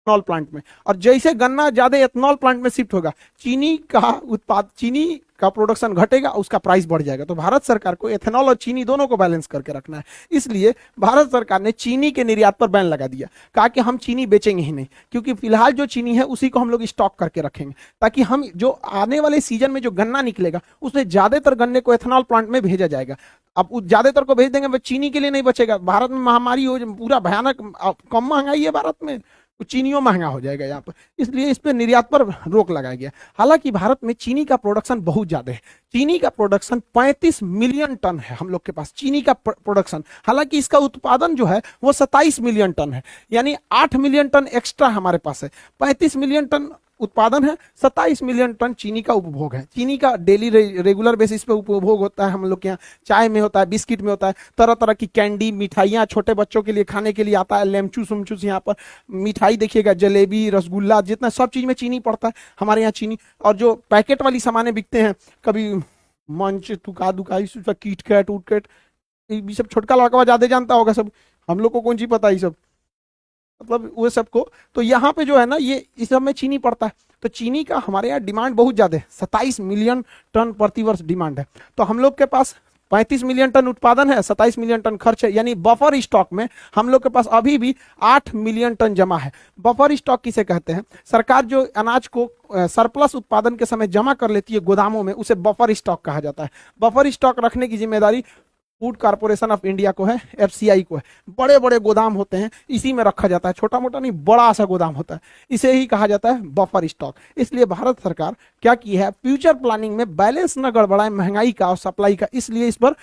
Ethanol plant में, और जैसे गन्ना ज्यादा एथनॉल प्लांट में शिफ्ट होगा, चीनी का प्रोडक्शन घटेगा, उसका प्राइस बढ़ जाएगा। तो भारत सरकार को एथेनॉल और चीनी दोनों को बैलेंस करके रखना है। इसलिए भारत सरकार ने चीनी के निर्यात पर बैन लगा दिया, कहा कि हम चीनी बेचेंगे ही नहीं, क्योंकि फिलहाल जो चीनी है उसी को हम लोग स्टॉक करके रखेंगे, ताकि हम जो आने वाले सीजन में जो गन्ना निकलेगा उसमें ज्यादातर गन्ने को एथेनॉल प्लांट में भेजा जाएगा। अब ज्यादातर को भेज देंगे, वो चीनी के लिए नहीं बचेगा। भारत में महामारी हो, पूरा भयानक, कम महंगाई है भारत में, तो चीनियों महंगा हो जाएगा यहाँ पर, इसलिए इस पर निर्यात पर रोक लगाया गया। हालांकि भारत में चीनी का प्रोडक्शन बहुत ज्यादा है, चीनी का प्रोडक्शन 35 मिलियन टन है हम लोग के पास चीनी का प्रोडक्शन। हालांकि इसका उत्पादन जो है वो 27 मिलियन टन है, यानी 8 मिलियन टन एक्स्ट्रा हमारे पास है। 35 मिलियन टन उत्पादन है, 27 मिलियन टन चीनी का उपभोग है। चीनी का डेली रेगुलर बेसिस पे उपभोग होता है हम लोग के यहाँ, चाय में होता है, बिस्किट में होता है, तरह तरह की कैंडी, मिठाइयाँ छोटे बच्चों के लिए खाने के लिए आता है, लेमचूस उमचूस, यहाँ पर मिठाई देखिएगा, जलेबी, रसगुल्ला, जितना सब चीज में चीनी पड़ता है हमारे यहाँ चीनी। और जो पैकेट वाली सामानें बिकते हैं, कभी मंच, तुका दुका, किट कैट उटकेट, ये सब छोटका लड़का ज्यादा जानता होगा, सब हम लोग को कौन सी पता है ये सब, मतलब वो सबको। तो यहाँ पे जो है ना, ये इस सब में चीनी पड़ता है। तो चीनी का हमारे यहाँ डिमांड बहुत ज्यादा है, 27 मिलियन टन प्रतिवर्ष डिमांड है। तो हम लोग के पास 35 मिलियन टन उत्पादन है, 27 मिलियन टन खर्च है, यानी बफर स्टॉक में हम लोग के पास अभी भी 8 मिलियन टन जमा है। बफर स्टॉक किसे कहते हैं? सरकार जो अनाज को सरप्लस उत्पादन के समय जमा कर लेती है गोदामों में, उसे बफर स्टॉक कहा जाता है। बफर स्टॉक रखने की जिम्मेदारी फूड कॉर्पोरेशन ऑफ इंडिया को है, एफसीआई को है। बड़े बड़े गोदाम होते हैं, इसी में रखा जाता है, छोटा मोटा नहीं, बड़ा सा गोदाम होता है, इसे ही कहा जाता है बफर स्टॉक। इसलिए भारत सरकार क्या की है, फ्यूचर प्लानिंग में बैलेंस न गड़बड़ाए महंगाई का और सप्लाई का, इसलिए इस पर